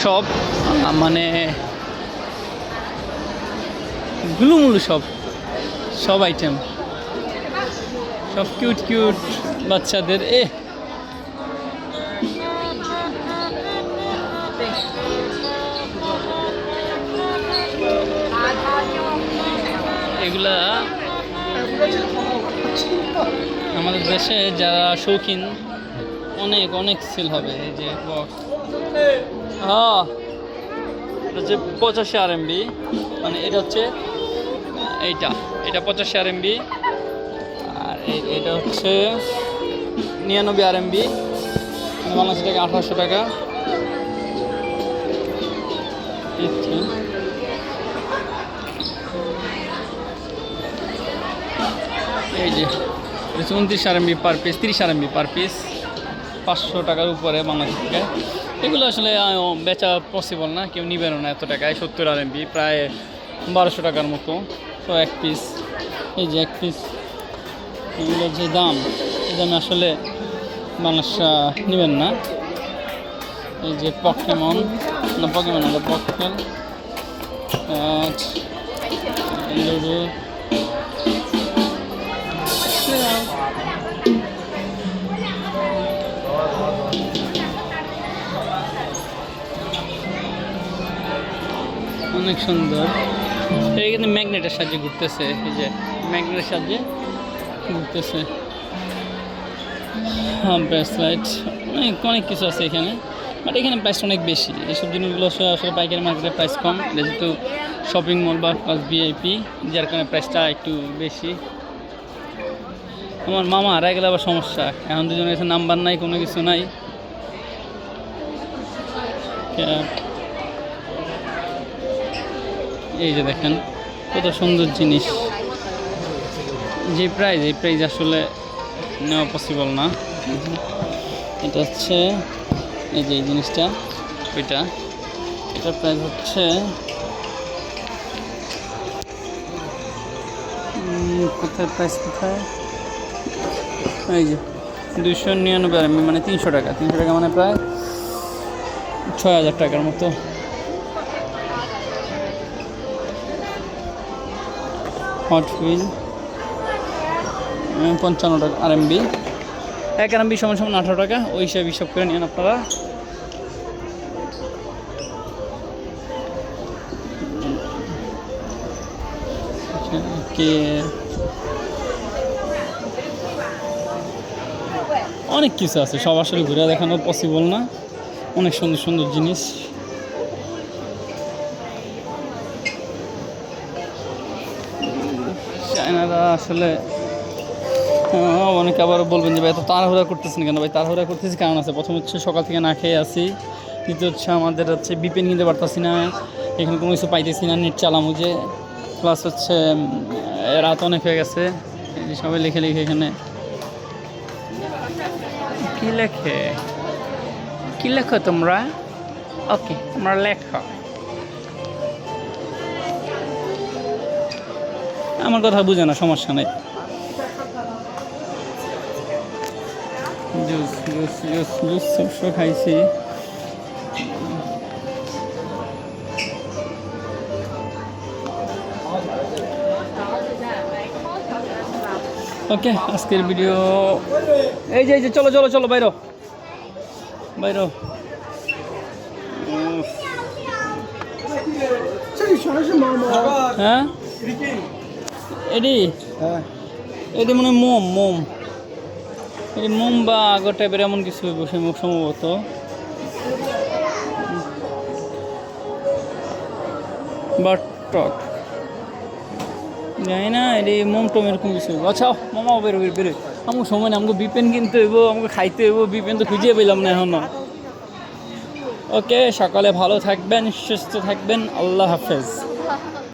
সব মানে গুলুমুলু সব আইটেম, সব কিউট কিউট বাচ্চাদের। এগুলা আমাদের দেশে যারা শৌখিন অনেক অনেক সেল হবে। এই যে বক্স, হ্যাঁ এটা হচ্ছে 85 RMB, মানে এটা হচ্ছে এটা 85 RMB, আর এটা হচ্ছে 99 RMB, বাংলাদেশ টাকা 1800 টাকা। এই যে 29 RMB per piece, 30 RMB per piece, 500 টাকার উপরে বাংলাদেশ থেকে। এগুলো আসলে বেচা পসিবল না, কেউ নিবেন না এত টাকায়। 70 RMB প্রায় 1200 টাকার মতো। তো এক পিস, এই যে এক পিস, এগুলোর যে দাম, এই দামে আসলে মানুষ নেবেন না। এই যে পকেমন হলো পকেমন, লুডো, অনেক সুন্দর। এই কিন্তু ম্যাগনেটের সাহায্যে ঘুরতেছে, এই যে ম্যাগনেটের সাহায্যে ঘুরতেছে। হ্যাঁ, ব্রেসলাইট, অনেক কিছু আছে এখানে, বাট এখানে প্রাইসটা অনেক বেশি। এইসব জিনিসগুলো আসলে পাইকারি মার্কেটের প্রাইস কম, যেহেতু শপিং মল বা প্লাস ভিআইপি, যার কারণে প্রাইসটা একটু বেশি। আমার মামা হারাই গেলে আবার সমস্যা, এখন দুজনের কাছে নাম্বার নাই, কোনো কিছু নাই। এই যে দেখেন কত সুন্দর জিনিস। যে প্রাইস আসলে নেওয়া পসিবল না। এটা হচ্ছে এই যে এই জিনিসটা, এটার প্রাইস হচ্ছে কোথায়, এই যে 299 RMB, মানে 300 টাকা, মানে প্রায় 6000 টাকার মতো। হট হুইল 55 টাকা RMB, 1 RMB সমান 18 টাকা। ওই হিসাব করে নিন আপনারা। অনেক কিছু আছে, সব আসলে ঘুরে দেখানো পসিবল না। অনেক সুন্দর সুন্দর জিনিস। চায়নারা আসলে অনেকে আবার বলবেন যে ভাই এত তাড়াহুড়া করতেছেন কেন? ভাই তাড়াহুড়া করতেছি কারণ আছে। প্রথম হচ্ছে সকাল থেকে না খেয়ে আসি, দ্বিতীয় হচ্ছে আমাদের হচ্ছে বিপেন কিনতে পারতেছি না, এখানে কোনো কিছু পাইতেছি না, নেট চালামু যে, প্লাস হচ্ছে রাত অনেক হয়ে গেছে। এই যে সবাই লিখে এখানে কি লেখো তোমরা? ওকে, তোমরা লেখো। আমার কথা বুঝে না, সমস্যা নেই। জুস সব খাইছি। ওকে, আজকের ভিডিও এই যে চলো বাইরো। হ্যাঁ, এটি মনে হয় মোম, এই মোম বা আগর টাইপের এমন কিছু বসে মুখ সম্ভবত। বাট জানি না, এটি মোম টোম এরকম কিছু। আচ্ছা মামা বেরোয় আমার সময় না, আমাকে বিপেন কিনতে হইব, আমাকে খাইতে হইব। বিপেন তো খুঁজে পেলাম না এখনো। ওকে, সকালে ভালো থাকবেন, সুস্থ থাকবেন, আল্লাহ হাফেজ।